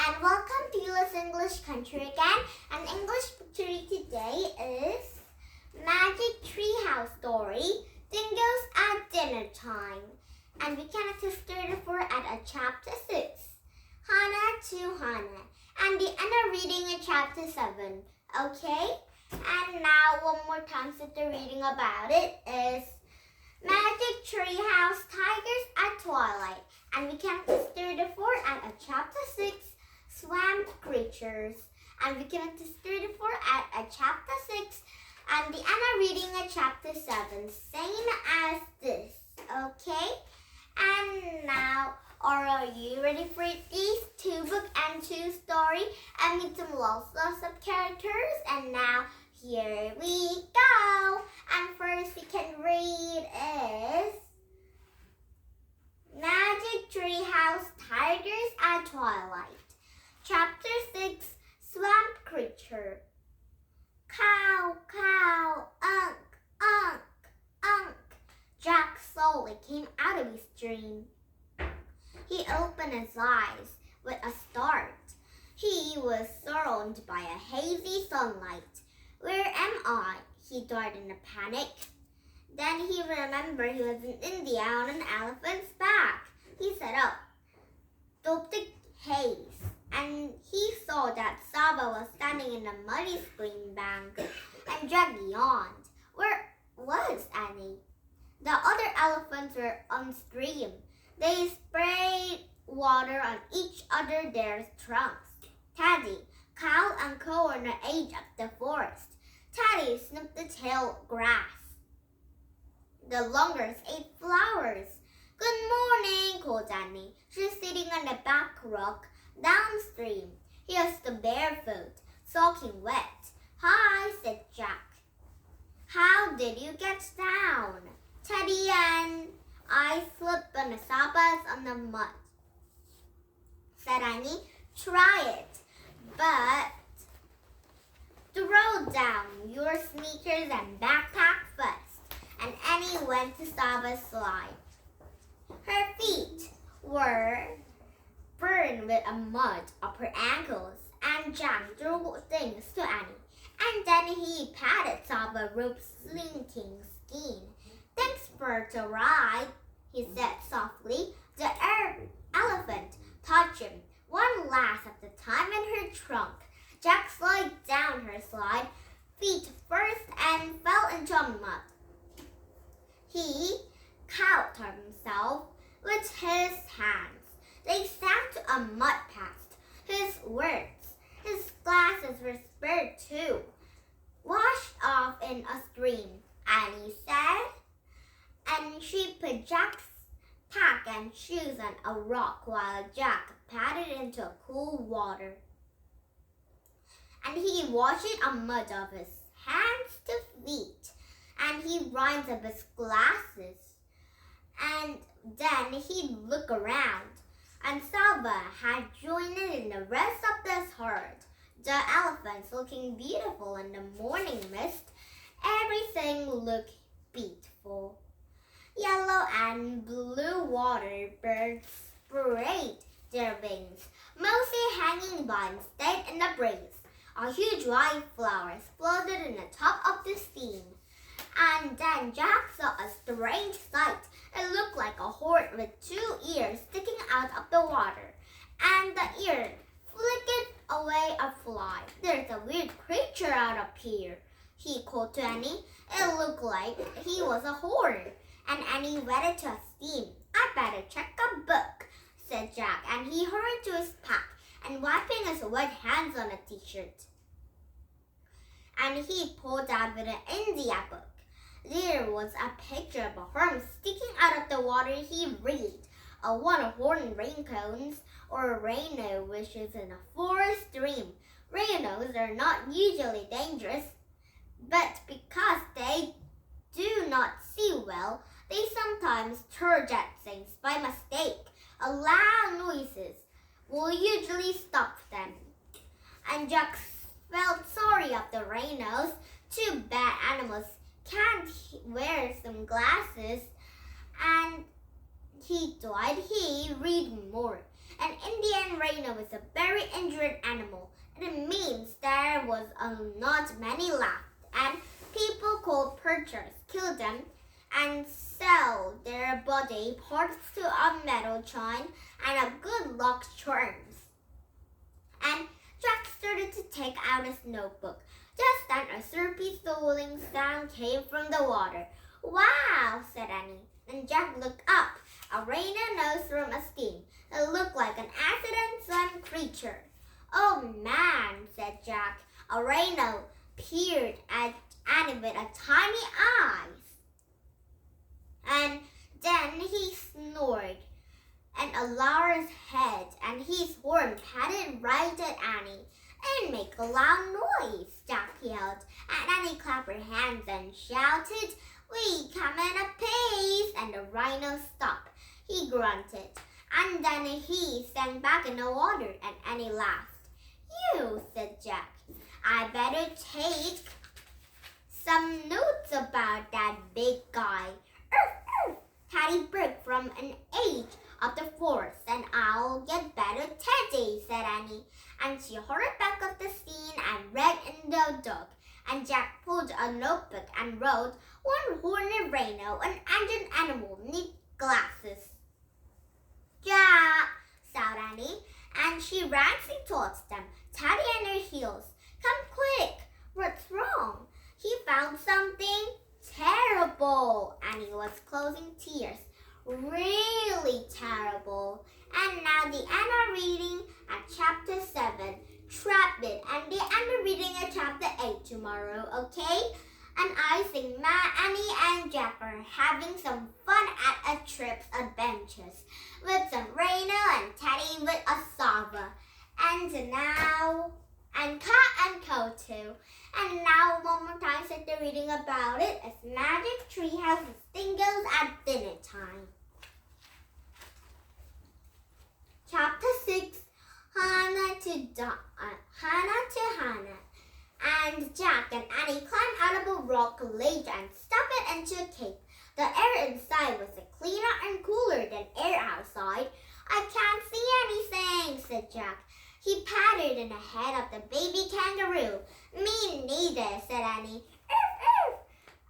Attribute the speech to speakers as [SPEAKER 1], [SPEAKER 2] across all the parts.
[SPEAKER 1] and welcome to US English Country again. And English picture today is Magic Treehouse Story, Dingoes at Dinner Time. And we can start for at chapter 6, Hannah to Hannah. And the end reading at chapter 7, okay? And now one more time, so the reading about it is Magic Treehouse Tigers at Twilight. And we can start for at chapter 6, Swamp Creatures. And we can start for at chapter 6, and the end reading at chapter 7, same as this, okay? And now, are you ready for these 2 book and 2 story? And meet some lots of characters. And now, here we go. And first we can read is Magic Treehouse Tigers at Twilight. Chapter 6, Swamp Creature. Cow, cow, unk, unk, unk. Jack slowly came out of his dream. He opened his eyes with a start. He was surrounded by a hazy sunlight. Where am I? He thought in a panic. Then he remembered he was in India on an elephant's back. He sat up, stopped the haze, and he saw that Saba was standing in a muddy stream bank, and Jack yawned. Where was Annie? The other elephants were on stream. They sprayed water on each other their trunks. Teddy, Cow, and Co were on the edge of the forest. Teddy sniffed the tall grass. The longers ate flowers. Good morning, called Annie. She's sitting on the back rock downstream. He was the barefoot, soaking wet. Hi, said Jack. How did you get down? Teddy and I slipped on the sabas on the mud, said Annie. Try it, but throw down your sneakers and backpack first. And Annie went to Saba's slide. Her feet were burned with a mud up her ankles, and Jack threw things to Annie. And then he patted Saba Rope's slinking skin. Thanks for the ride, he said softly. The elephant touched him one last at a time in her trunk. Jack slid down her slide, feet first, and fell into a mud. He caught himself with his hands. They sank to a mud past his words. His glasses were spared too. Washed off in a stream, Annie said. And she put Jack's pack and shoes on a rock while Jack padded into cool water. And he washed it on mud of his hands to feet. And he rinsed up his glasses. And then he'd look around. And Saba had joined in the rest of this herd. The elephants looking beautiful in the morning mist. Everything looked beautiful. Yellow and blue water birds sprayed their wings, mostly hanging by and stayed in the breeze. A huge white flower floated in the top of the steam. And then Jack saw a strange sight. It looked like a horse with 2 ears sticking out of the water. And the ear flicked away a fly. There's a weird creature out up here, he called to Annie. It looked like he was a horse. And Annie wetted to a steam. I better check a book, said Jack. And he hurried to his pack and wiping his wet hands on a t-shirt. And he pulled out with an India book. There was a picture of a horn sticking out of the water. He read, a one-horned raincones or a rhino wishes in a forest stream. Rhinos are not usually dangerous, but because they do not see well, they sometimes charge at things by mistake. A loud noises will usually stop them. And Jack felt sorry of the rhinos. Too bad animals can't wear some glasses. And he thought he'd read more. An Indian rhino is a very injured animal. It means there was not many left, and people called poachers kill them and sell their body parts to a metal chain and a good luck charms. And Jack started to take out his notebook. Just then a syrupy swirling sound came from the water. Wow, said Annie. And Jack looked up. A rhino nose from a steam. It looked like an accident-sun creature. Oh man, said Jack. A rhino peered at Annie with a tiny eyes. And then he snored and lowered his head, and his horn patted right at Annie. And make a loud noise, Jack yelled. And Annie clapped her hands and shouted, we come in a pace. And the rhino stopped. He grunted. And then he sank back in the water, and Annie laughed. You, said Jack. I better take some notes about that big guy. Teddy broke from an edge of the forest, and I'll get better Teddy, said Annie. And she hurried back up the scene and read in the book. And Jack pulled a notebook and wrote, one horned rhino, an engine animal, need glasses. Jack, shouted Annie, and she ran towards them, Teddy on her heels. Come quick, what's wrong? He found something terrible. Annie was closing tears. Really terrible. And now the end of reading at chapter 7. Trap it. And the end of reading at chapter 8 tomorrow, okay? And I think Matt, Annie, and Jack are having some fun at a trip's adventures with some Rhino and Teddy with a Sava. And now, and Cat and Co too. And now one more time, sit there reading about it. It's Magic Treehouse with Dingoes at Dinnertime. Chapter 6, Hannah to Hannah. And Jack and Annie climbed out of a rock ledge and stuffed it into a cake. The air inside was cleaner and cooler than air outside. I can't see anything, said Jack. He patted in the head of the baby kangaroo. Me neither, said Annie.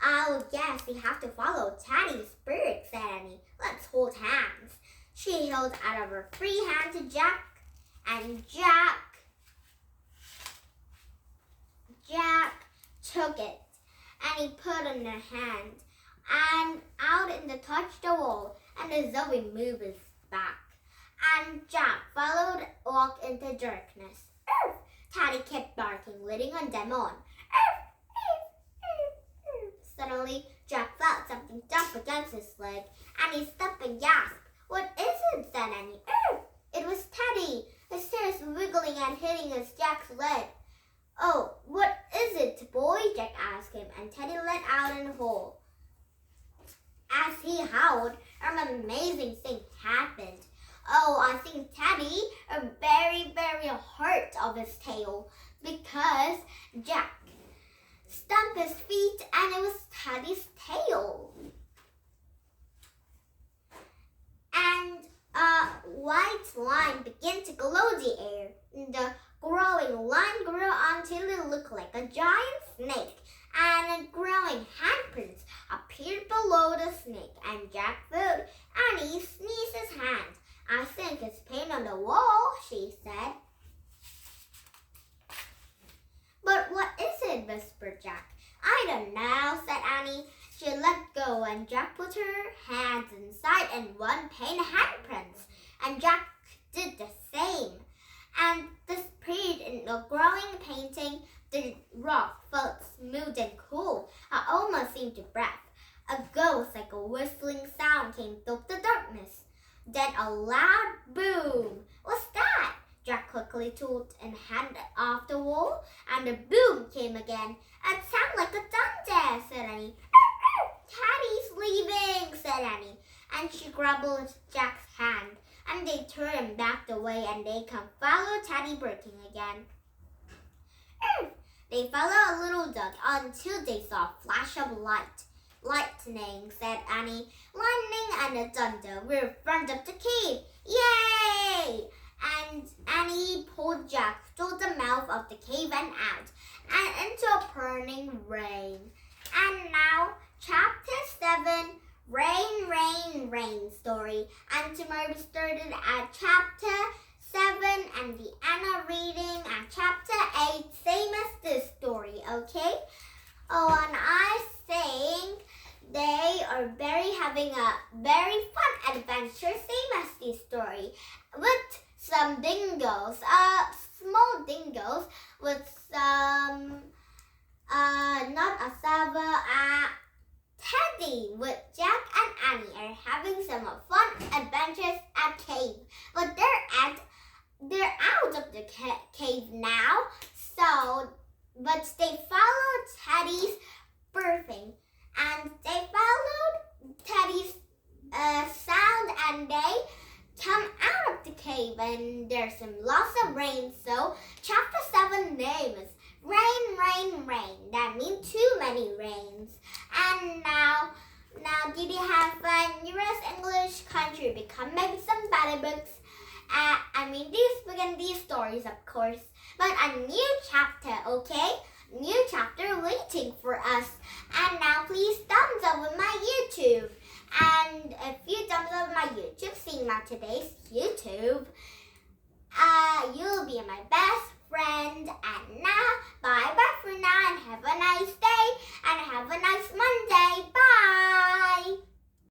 [SPEAKER 1] Oh, yes, we have to follow Teddy's spirit, said Annie. Let's hold hands. She held out of her free hand to Jack, and Jack took it, and he put in her hand, and out in the touched the wall, and the Zoe moved his back. And Jack followed, walked into darkness. Teddy kept barking, leading them on. Suddenly, Jack felt something jump against his leg, and he stopped and gasped. What is it? Said Annie. It was Teddy. His tails wiggling and hitting his Jack's leg. Oh, what is it, boy? Jack asked him, and Teddy let out in the hole. As he howled, an amazing thing happened. Oh, I think Teddy is very, very hurt of his tail because Jack stumped his feet and it was Teddy's tail. And a white line began to glow the air. The growing line grew until it looked like a giant snake, and growing handprints appeared below the snake, and Jack thought Annie sneezed his hand. I think it's paint on the wall, she said. But what is it? Whispered Jack. I don't know, said Annie. She let go, and Jack put her hands inside and one painted handprints, and Jack did the same. And this period in the growing painting, the rock felt smooth and cool. I almost seemed to breath. A ghost like a whistling sound came through the darkness. Then a loud boom. What's that? Jack quickly took and handed off the wall, and the boom came again. It sounded like a thunder, said Annie. Teddy's leaving, said Annie, and she grabbed Jack's hand, and they turned and backed away, and they can follow Teddy barking again. They followed a little dog until they saw a flash of light. Lightning, said Annie. Lightning and the thunder were in front of the cave. Yay! little Jack through the mouth of the cave and out, and into a burning rain. And now, chapter 7, Rain, Rain, Rain story. And tomorrow we started at chapter 7 and the Anna reading at chapter 8, same as this story, okay? Oh, and I think they are having a very fun adventure, same as this story, with some dingoes, small dingoes with some, not a Saba, Teddy with Jack and Annie are having some fun adventures at cave, but they're out of the cave now. But they followed Teddy's birthing, and they followed Teddy's sound, and they come out of the cave, and there's some lots of rain. So chapter 7 name is Rain, Rain, Rain. That means too many rains. And now did you have fun? US English country become maybe some better books. These book and these stories, of course. But a new chapter, okay? New chapter waiting for us. And now please thumbs up with my YouTube. And if you thumbs up my YouTube, seeing my today's YouTube, you'll be my best friend. And now, bye-bye for now, and have a nice day, and have a nice Monday. Bye!